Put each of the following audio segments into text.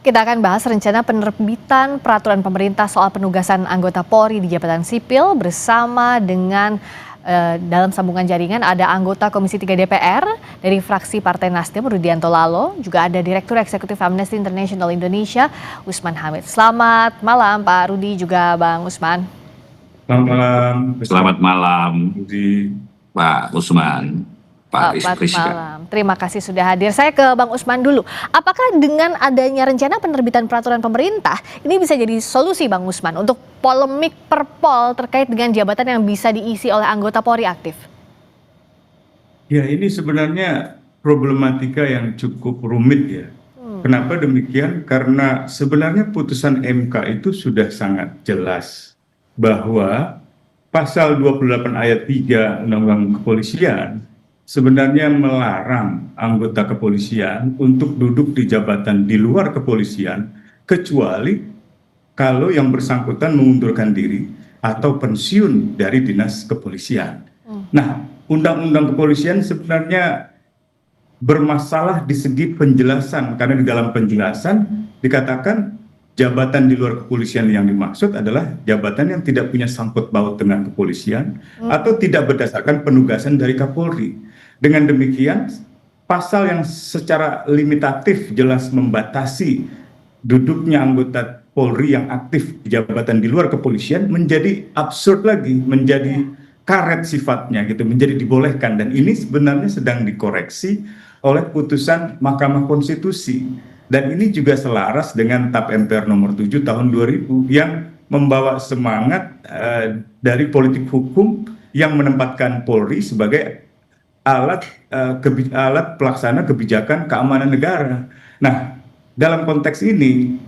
Kita akan bahas rencana penerbitan peraturan pemerintah soal penugasan anggota Polri di jabatan sipil bersama dengan dalam sambungan jaringan ada anggota Komisi 3 DPR dari fraksi Partai Nasdem Rudianto Lalo, juga ada Direktur Eksekutif Amnesty International Indonesia Usman Hamid. Selamat malam Pak Rudi juga Bang Usman. Selamat malam. Selamat malam, Di Pak Usman, Pak Rizka. Malam. Terima kasih sudah hadir. Saya ke Bang Usman dulu. Apakah dengan adanya rencana penerbitan peraturan pemerintah, ini bisa jadi solusi Bang Usman untuk polemik Perpol terkait dengan jabatan yang bisa diisi oleh anggota Polri aktif? Ya, ini sebenarnya problematika yang cukup rumit ya. Kenapa demikian? Karena sebenarnya putusan MK itu sudah sangat jelas bahwa pasal 28 ayat 3 Undang-Undang Kepolisian sebenarnya melarang anggota kepolisian untuk duduk di jabatan di luar kepolisian kecuali kalau yang bersangkutan mengundurkan diri atau pensiun dari dinas kepolisian. Nah, Undang-Undang Kepolisian sebenarnya bermasalah di segi penjelasan, karena di dalam penjelasan dikatakan jabatan di luar kepolisian yang dimaksud adalah jabatan yang tidak punya sangkut paut dengan kepolisian atau tidak berdasarkan penugasan dari Kapolri. Dengan demikian, pasal yang secara limitatif jelas membatasi duduknya anggota Polri yang aktif di jabatan di luar kepolisian menjadi absurd lagi, menjadi karet sifatnya gitu, menjadi dibolehkan, dan ini sebenarnya sedang dikoreksi oleh putusan Mahkamah Konstitusi. Dan ini juga selaras dengan TAP MPR nomor 7 tahun 2000 yang membawa semangat dari politik hukum yang menempatkan Polri sebagai alat pelaksana kebijakan keamanan negara. Nah, dalam konteks ini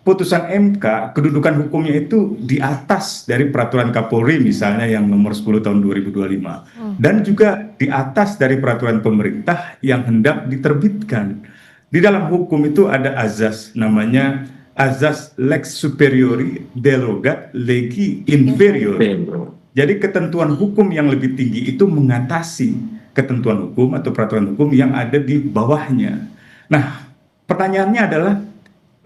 putusan MK kedudukan hukumnya itu di atas dari peraturan Kapolri misalnya yang nomor 10 tahun 2025 dan juga di atas dari peraturan pemerintah yang hendak diterbitkan. Di dalam hukum itu ada azas, namanya azas lex superiori derogat legi inferior. Jadi ketentuan hukum yang lebih tinggi itu mengatasi ketentuan hukum atau peraturan hukum yang ada di bawahnya. Nah, pertanyaannya adalah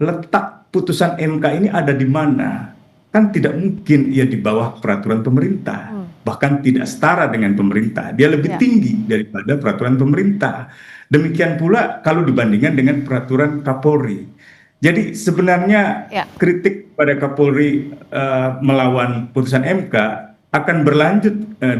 letak putusan MK ini ada di mana? Kan tidak mungkin ia di bawah peraturan pemerintah, bahkan tidak setara dengan pemerintah. Dia lebih tinggi daripada peraturan pemerintah. Demikian pula kalau dibandingkan dengan peraturan Kapolri. Jadi sebenarnya kritik pada Kapolri melawan putusan MK akan berlanjut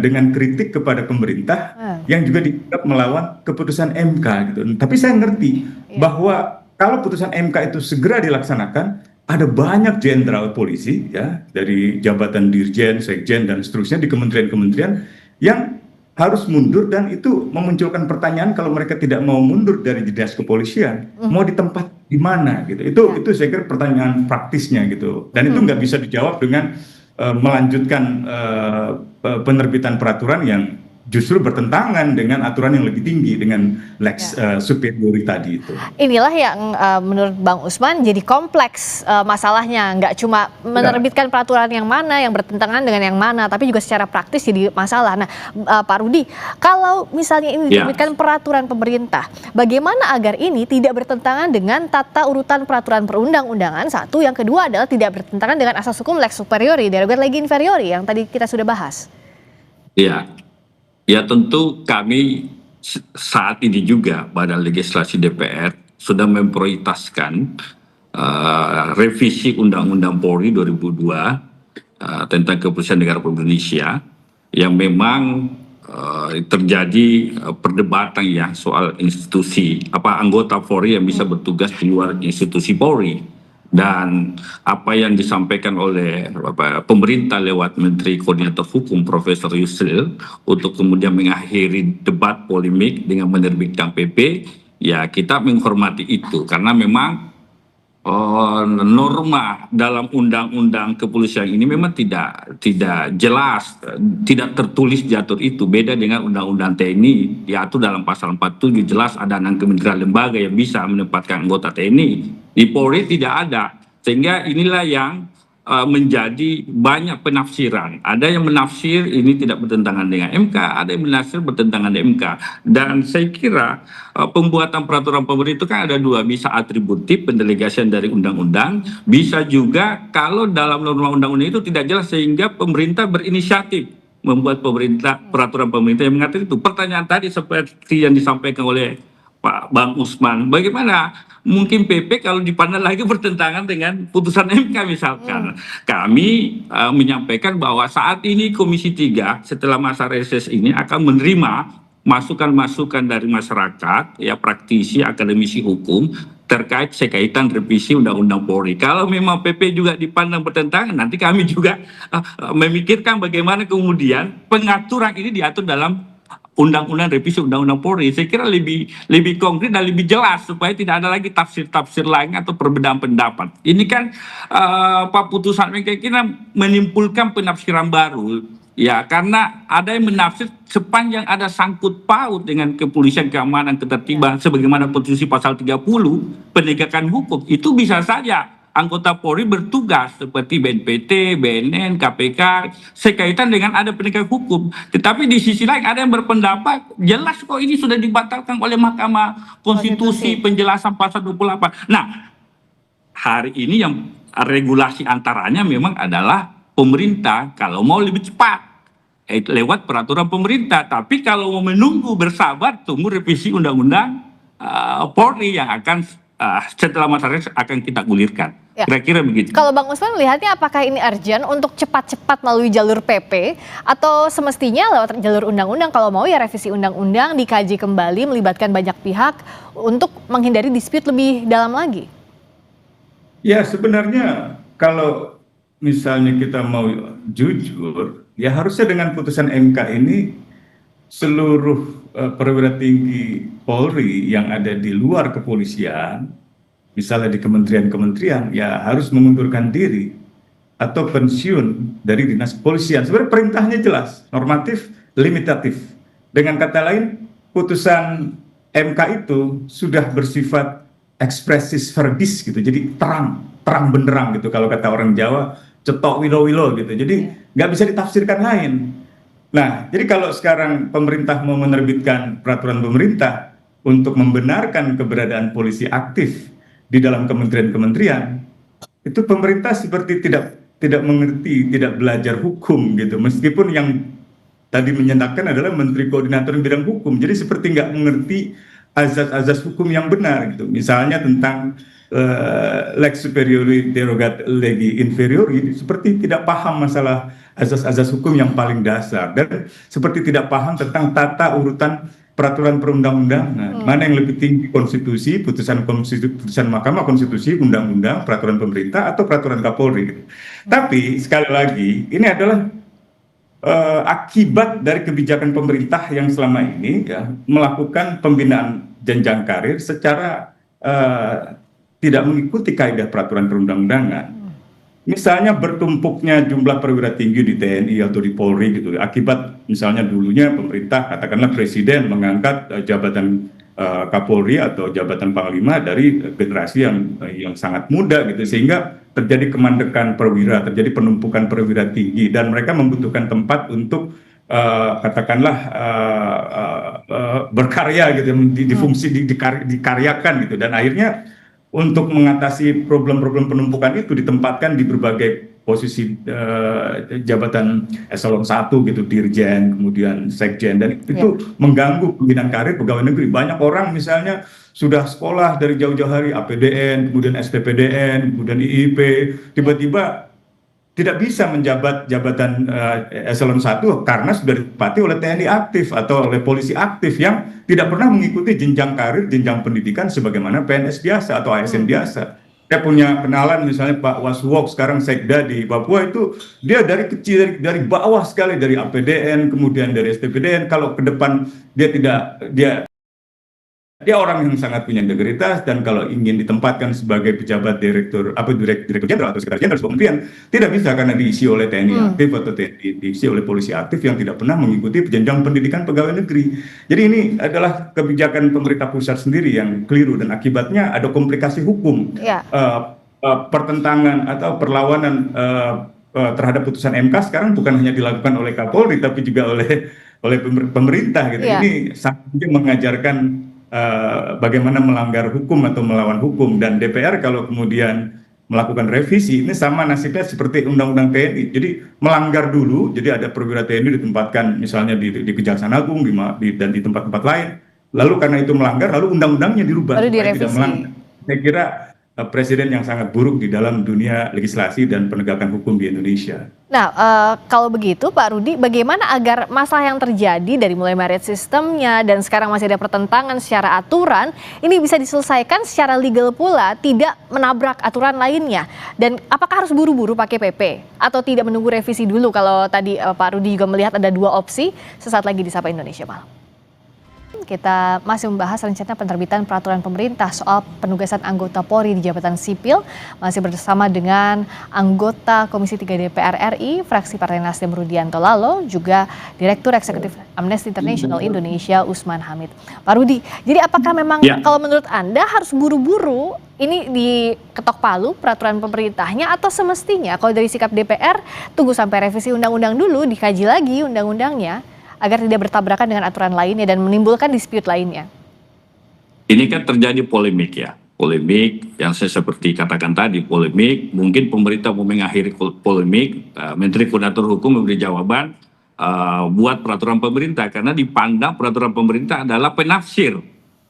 dengan kritik kepada pemerintah yang juga dianggap melawan keputusan MK gitu. Tapi saya ngerti bahwa kalau putusan MK itu segera dilaksanakan, ada banyak jenderal polisi ya dari jabatan dirjen, sekjen dan seterusnya di kementerian-kementerian yang harus mundur, dan itu memunculkan pertanyaan kalau mereka tidak mau mundur dari dinas kepolisian, mau ditempat di mana gitu. Itu saya kira pertanyaan praktisnya gitu. Dan itu nggak bisa dijawab dengan melanjutkan penerbitan peraturan yang justru bertentangan dengan aturan yang lebih tinggi, dengan lex superiori tadi itu. Inilah yang menurut Bang Usman jadi kompleks masalahnya, nggak cuma menerbitkan peraturan yang mana yang bertentangan dengan yang mana, tapi juga secara praktis jadi masalah. Nah, Pak Rudi, kalau misalnya ini diterbitkan peraturan pemerintah, bagaimana agar ini tidak bertentangan dengan tata urutan peraturan perundang-undangan? Satu, yang kedua adalah tidak bertentangan dengan asas hukum lex superiori, derogat legi inferiori yang tadi kita sudah bahas. Ya tentu kami saat ini juga Badan Legislasi DPR sudah memprioritaskan revisi Undang-Undang Polri 2002 tentang Kepolisian Negara Republik Indonesia yang memang terjadi perdebatan ya soal institusi anggota Polri yang bisa bertugas di luar institusi Polri. Dan apa yang disampaikan oleh pemerintah lewat Menteri Koordinator Hukum Profesor Yusril untuk kemudian mengakhiri debat polemik dengan menerbitkan PP, ya kita menghormati itu karena memang norma dalam undang-undang kepolisian ini memang tidak jelas, tidak tertulis diatur itu. Beda dengan undang-undang TNI, diatur dalam pasal 47 jelas ada 6 kementerian lembaga yang bisa menempatkan anggota TNI. Di Polri tidak ada, sehingga inilah yang menjadi banyak penafsiran. Ada yang menafsir ini tidak bertentangan dengan MK, ada yang menafsir bertentangan dengan MK. Dan saya kira pembuatan peraturan pemerintah itu kan ada dua, bisa atributif pendelegasian dari undang-undang, bisa juga kalau dalam norma undang-undang itu tidak jelas sehingga pemerintah berinisiatif membuat peraturan pemerintah yang mengatur itu. Pertanyaan tadi seperti yang disampaikan oleh Pak Bang Usman, bagaimana mungkin PP kalau dipandang lagi bertentangan dengan putusan MK misalkan. Kami menyampaikan bahwa saat ini Komisi 3 setelah masa reses ini akan menerima masukan-masukan dari masyarakat, ya praktisi, akademisi hukum terkait sekaitan revisi Undang-Undang Polri. Kalau memang PP juga dipandang bertentangan, nanti kami juga memikirkan bagaimana kemudian pengaturan ini diatur dalam Undang-Undang revisi Undang-Undang Polri. Saya kira lebih konkret dan lebih jelas supaya tidak ada lagi tafsir-tafsir lain atau perbedaan pendapat. Ini kan Pak putusan MK kita menimbulkan penafsiran baru. Ya, karena ada yang menafsir sepanjang ada sangkut paut dengan kepolisian, keamanan, ketertiban, sebagaimana putusan pasal 30 penegakan hukum, itu bisa saja anggota Polri bertugas seperti BNPT, BNN, KPK sekaitan dengan ada penegak hukum. Tetapi di sisi lain ada yang berpendapat jelas kok ini sudah dibatalkan oleh Mahkamah Konstitusi penjelasan pasal 28. Nah, hari ini yang regulasi antaranya memang adalah pemerintah kalau mau lebih cepat lewat peraturan pemerintah. Tapi kalau mau menunggu bersabar tunggu revisi Undang-Undang Polri yang akan setelah masyarakat akan kita gulirkan. Ya. Kira-kira begitu. Kalau Bang Usman melihatnya apakah ini urgent untuk cepat-cepat melalui jalur PP atau semestinya lewat jalur undang-undang, kalau mau ya revisi undang-undang dikaji kembali melibatkan banyak pihak untuk menghindari dispute lebih dalam lagi? Ya sebenarnya kalau misalnya kita mau jujur, ya harusnya dengan putusan MK ini seluruh perwira tinggi Polri yang ada di luar kepolisian, misalnya di kementerian-kementerian, ya harus mengundurkan diri atau pensiun dari dinas kepolisian. Sebenarnya perintahnya jelas, normatif, limitatif. Dengan kata lain, putusan MK itu sudah bersifat expressis verbis gitu, jadi terang benderang gitu kalau kata orang Jawa, cetok wilo-wilo gitu. Jadi nggak bisa ditafsirkan lain. Nah, jadi kalau sekarang pemerintah mau menerbitkan peraturan pemerintah untuk membenarkan keberadaan polisi aktif di dalam kementerian-kementerian, itu pemerintah seperti tidak mengerti, tidak belajar hukum gitu. Meskipun yang tadi menyatakan adalah Menteri Koordinator Bidang Hukum, jadi seperti nggak mengerti azas-azas hukum yang benar gitu. Misalnya tentang lex superiori derogat legi inferiori, seperti tidak paham masalah azas-azas hukum yang paling dasar, dan seperti tidak paham tentang tata urutan peraturan perundang-undangan, mana yang lebih tinggi, konstitusi, putusan Mahkamah Konstitusi, undang-undang, peraturan pemerintah, atau peraturan Kapolri. Tapi sekali lagi ini adalah akibat dari kebijakan pemerintah yang selama ini ya, melakukan pembinaan jenjang karir secara tidak mengikuti kaidah peraturan perundang-undangan. Misalnya bertumpuknya jumlah perwira tinggi di TNI atau di Polri gitu, akibat misalnya dulunya pemerintah, katakanlah presiden mengangkat jabatan Kapolri atau jabatan Panglima dari generasi yang sangat muda gitu, sehingga terjadi kemandekan perwira, terjadi penumpukan perwira tinggi, dan mereka membutuhkan tempat untuk katakanlah berkarya gitu, difungsi dikaryakan gitu, dan akhirnya untuk mengatasi problem-problem penumpukan itu ditempatkan di berbagai posisi jabatan eselon 1 gitu, dirjen, kemudian sekjen, dan itu mengganggu pembinaan karir pegawai negeri. Banyak orang misalnya sudah sekolah dari jauh-jauh hari, APDN, kemudian STPDN, kemudian IIP, tiba-tiba tidak bisa menjabat jabatan eselon 1 karena sudah ditempati oleh TNI aktif atau oleh polisi aktif yang tidak pernah mengikuti jenjang karir, jenjang pendidikan sebagaimana PNS biasa atau ASN biasa. Saya punya kenalan misalnya Pak Waswok, sekarang Sekda di Papua, itu dia dari kecil, dari bawah sekali, dari APDN, kemudian dari STPDN. Kalau ke depan dia orang yang sangat punya integritas, dan kalau ingin ditempatkan sebagai pejabat direktur jenderal atau sekretaris jenderal sebuah kementerian, tidak bisa karena diisi oleh TNI aktif atau diisi oleh polisi aktif yang tidak pernah mengikuti jenjang pendidikan pegawai negeri. Jadi ini adalah kebijakan pemerintah pusat sendiri yang keliru, dan akibatnya ada komplikasi hukum. pertentangan atau perlawanan terhadap putusan MK sekarang bukan hanya dilakukan oleh Kapolri tapi juga oleh pemerintah gitu. Iya. Ini sangat mengajarkan bagaimana melanggar hukum atau melawan hukum, dan DPR kalau kemudian melakukan revisi ini sama nasibnya seperti Undang-Undang TNI. Jadi melanggar dulu, jadi ada perwira TNI ditempatkan misalnya di Kejaksaan Agung dan di tempat-tempat lain. Lalu karena itu melanggar, lalu undang-undangnya dirubah Baru supaya tidak direvisi. melanggar. Saya kira presiden yang sangat buruk di dalam dunia legislasi dan penegakan hukum di Indonesia. Nah, kalau begitu Pak Rudi, bagaimana agar masalah yang terjadi dari mulai merit sistemnya dan sekarang masih ada pertentangan secara aturan, ini bisa diselesaikan secara legal pula, tidak menabrak aturan lainnya? Dan apakah harus buru-buru pakai PP atau tidak menunggu revisi dulu? Kalau tadi Pak Rudi juga melihat ada dua opsi, sesaat lagi di Sapa Indonesia Malam. Kita masih membahas rencana penerbitan peraturan pemerintah soal penugasan anggota Polri di jabatan sipil. Masih bersama dengan anggota Komisi 3 DPR RI, fraksi Partai Nasdem Rudianto Lalo, juga Direktur Eksekutif Amnesty International Indonesia Usman Hamid. Pak Rudi, jadi apakah memang kalau menurut Anda harus buru-buru ini diketok palu peraturan pemerintahnya, atau semestinya kalau dari sikap DPR tunggu sampai revisi undang-undang dulu, dikaji lagi undang-undangnya agar tidak bertabrakan dengan aturan lainnya dan menimbulkan dispute lainnya? Ini kan terjadi polemik ya. Polemik yang saya seperti katakan tadi, polemik. Mungkin pemerintah mau mengakhiri polemik, Menteri Koordinator Hukum memberi jawaban buat peraturan pemerintah. Karena dipandang peraturan pemerintah adalah penafsir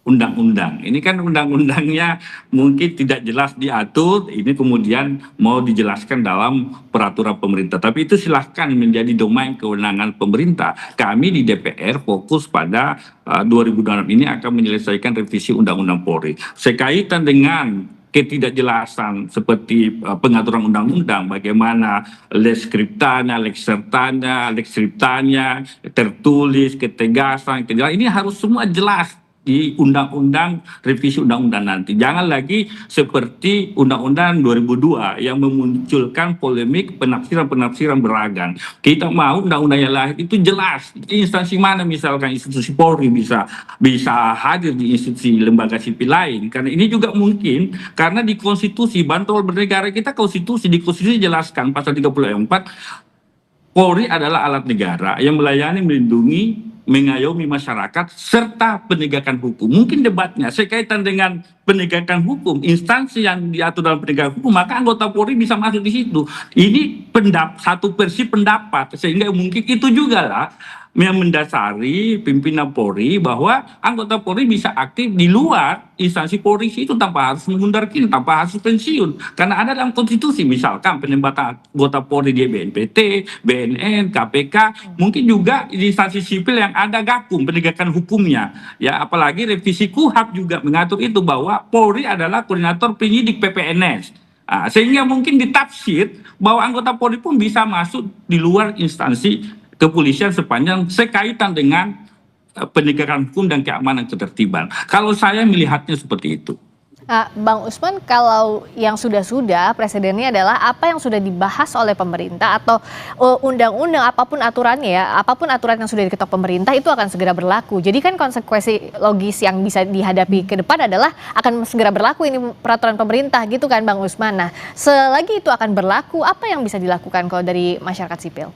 undang-undang. Ini kan undang-undangnya mungkin tidak jelas diatur, ini kemudian mau dijelaskan dalam peraturan pemerintah. Tapi itu silahkan menjadi domain kewenangan pemerintah. Kami di DPR fokus pada 2026 ini akan menyelesaikan revisi Undang-Undang Polri. Sekaitan dengan ketidakjelasan seperti pengaturan undang-undang, bagaimana lex scriptanya, lex sertanya, lex scriptanya, tertulis, ketegasan, kejelasan, ini harus semua jelas di undang-undang, revisi undang-undang nanti. Jangan lagi seperti undang-undang 2002 yang memunculkan polemik penafsiran-penafsiran beragam. Kita mau undang-undang yang lahir itu jelas. Di instansi mana misalkan institusi Polri bisa hadir di institusi lembaga sipil lain. Karena ini juga mungkin karena di konstitusi Bantuan Bernegara kita, di konstitusi jelaskan pasal 34, Polri adalah alat negara yang melayani, melindungi, mengayomi masyarakat serta penegakan hukum. Mungkin debatnya sekaitan dengan penegakan hukum, instansi yang diatur dalam penegakan hukum, maka anggota Polri bisa masuk di situ. Ini satu versi pendapat, sehingga mungkin itu juga lah yang mendasari pimpinan Polri bahwa anggota Polri bisa aktif di luar instansi Polri itu tanpa harus mengundurkan, tanpa harus pensiun. Karena ada dalam konstitusi misalkan penempatan anggota Polri di BNPT, BNN, KPK, mungkin juga di instansi sipil yang ada gakum penegakan hukumnya. Ya, apalagi revisi KUHP juga mengatur itu bahwa Polri adalah koordinator penyidik PPNS. Sehingga mungkin ditafsir bahwa anggota Polri pun bisa masuk di luar instansi kepolisian sepanjang sekaitan dengan penegakan hukum dan keamanan ketertiban. Kalau saya melihatnya seperti itu. Bang Usman, kalau yang sudah-sudah presidennya adalah apa yang sudah dibahas oleh pemerintah atau undang-undang apapun aturannya ya, apapun aturan yang sudah diketok pemerintah itu akan segera berlaku. Jadi kan konsekuensi logis yang bisa dihadapi ke depan adalah akan segera berlaku ini peraturan pemerintah gitu kan Bang Usman. Nah, selagi itu akan berlaku, apa yang bisa dilakukan kalau dari masyarakat sipil?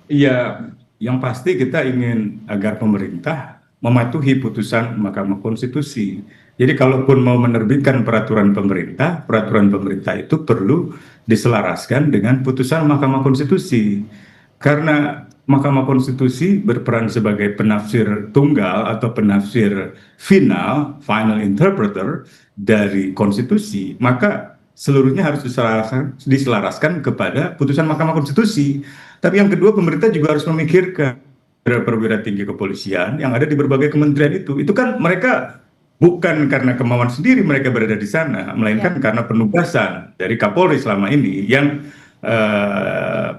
Iya, yang pasti kita ingin agar pemerintah mematuhi putusan Mahkamah Konstitusi. Jadi kalaupun mau menerbitkan peraturan pemerintah itu perlu diselaraskan dengan putusan Mahkamah Konstitusi. Karena Mahkamah Konstitusi berperan sebagai penafsir tunggal atau penafsir final interpreter dari konstitusi, maka seluruhnya harus diselaraskan kepada putusan Mahkamah Konstitusi. Tapi yang kedua, pemerintah juga harus memikirkan perwira tinggi kepolisian yang ada di berbagai kementerian itu. Itu kan mereka bukan karena kemauan sendiri mereka berada di sana, melainkan karena penugasan dari Kapolri selama ini yang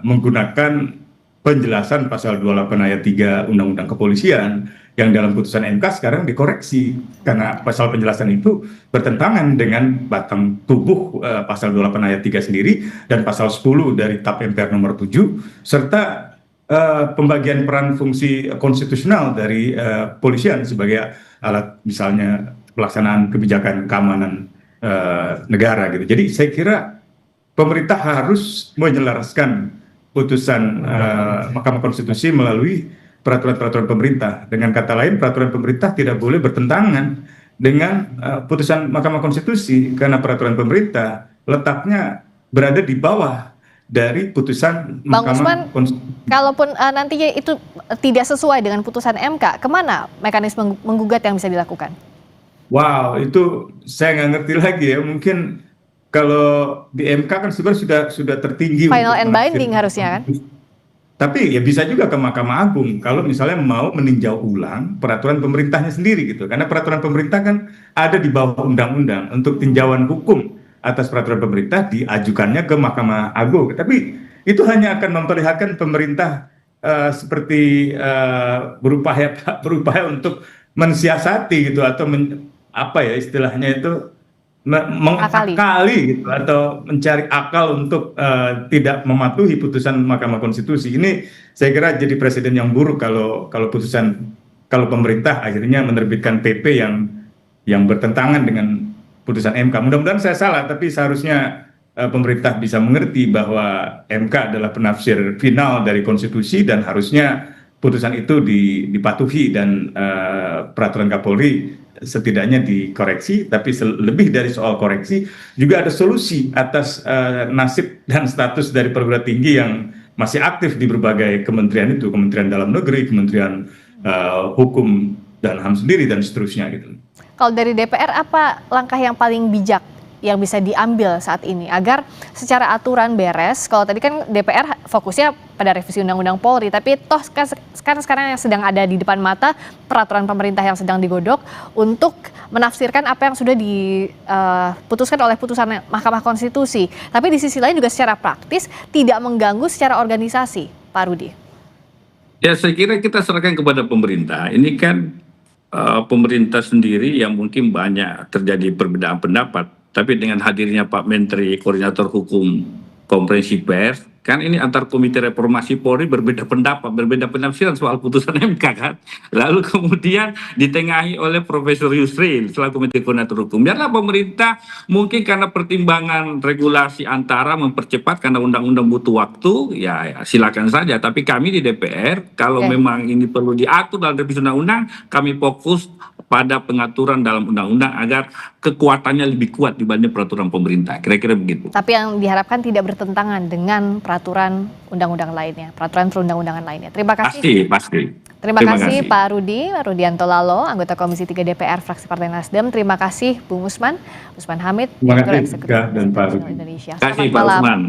menggunakan penjelasan pasal 28 ayat 3 Undang-Undang Kepolisian yang dalam putusan MK sekarang dikoreksi karena pasal penjelasan itu bertentangan dengan batang tubuh pasal 28 ayat 3 sendiri dan pasal 10 dari TAP MPR nomor 7 serta pembagian peran fungsi konstitusional dari polisian sebagai alat misalnya pelaksanaan kebijakan keamanan negara gitu. Jadi saya kira pemerintah harus menyelaraskan putusan Mahkamah Konstitusi melalui peraturan-peraturan pemerintah. Dengan kata lain, peraturan pemerintah tidak boleh bertentangan dengan putusan Mahkamah Konstitusi karena peraturan pemerintah letaknya berada di bawah dari putusan Bang Usman, Mahkamah Konstitusi. kalaupun nantinya itu tidak sesuai dengan putusan MK, kemana mekanisme menggugat yang bisa dilakukan? Wow, itu saya nggak ngerti lagi ya. Mungkin kalau di MK kan sebenarnya sudah tertinggi Final untuk and binding menafsirkan. harusnya kan? Tapi ya bisa juga ke Mahkamah Agung kalau misalnya mau meninjau ulang peraturan pemerintahnya sendiri gitu. Karena peraturan pemerintah kan ada di bawah undang-undang. Untuk tinjauan hukum atas peraturan pemerintah diajukannya ke Mahkamah Agung. Tapi itu hanya akan memperlihatkan pemerintah seperti berupaya untuk mensiasati gitu atau apa ya istilahnya itu mengakali gitu atau mencari akal untuk tidak mematuhi putusan Mahkamah Konstitusi. Ini saya kira jadi presiden yang buruk kalau pemerintah akhirnya menerbitkan PP yang bertentangan dengan putusan MK. Mudah-mudahan saya salah, tapi seharusnya pemerintah bisa mengerti bahwa MK adalah penafsir final dari konstitusi dan harusnya putusan itu dipatuhi dan peraturan Kapolri setidaknya dikoreksi. Tapi lebih dari soal koreksi juga ada solusi atas nasib dan status dari perguruan tinggi yang masih aktif di berbagai kementerian itu, Kementerian Dalam Negeri, Kementerian Hukum dan HAM sendiri dan seterusnya gitu. Kalau dari DPR apa langkah yang paling bijak yang bisa diambil saat ini agar secara aturan beres? Kalau tadi kan DPR fokusnya pada revisi Undang-Undang Polri, tapi toh sekarang yang sedang ada di depan mata peraturan pemerintah yang sedang digodok untuk menafsirkan apa yang sudah diputuskan oleh putusan Mahkamah Konstitusi. Tapi di sisi lain juga secara praktis tidak mengganggu secara organisasi, Pak Rudi. Ya, saya kira kita serahkan kepada pemerintah. Ini kan pemerintah sendiri yang mungkin banyak terjadi perbedaan pendapat. Tapi dengan hadirnya Pak Menteri Koordinator Hukum Konferensi Pers, kan ini antar Komite Reformasi Polri berbeda pendapat, berbeda penafsiran soal putusan MK kan. Lalu kemudian ditengahi oleh Profesor Yusril selaku Komite Koordinator Hukum. Biarlah pemerintah mungkin karena pertimbangan regulasi antara mempercepat karena undang-undang butuh waktu, ya silakan saja. Tapi kami di DPR, kalau memang ini perlu diatur dalam revisi undang-undang, kami fokus pada pengaturan dalam undang-undang agar kekuatannya lebih kuat dibanding peraturan pemerintah. Kira-kira begitu. Tapi yang diharapkan tidak bertentangan dengan peraturan undang-undang lainnya, peraturan perundang-undangan lainnya. Terima kasih. Pasti. Terima kasih Pak Rudianto Lalo, anggota Komisi 3 DPR fraksi Partai Nasdem. Terima kasih Bung Usman Hamid, Direktur Eksekutif dan Pak Rudi. Indonesia. Terima kasih Pak Usman.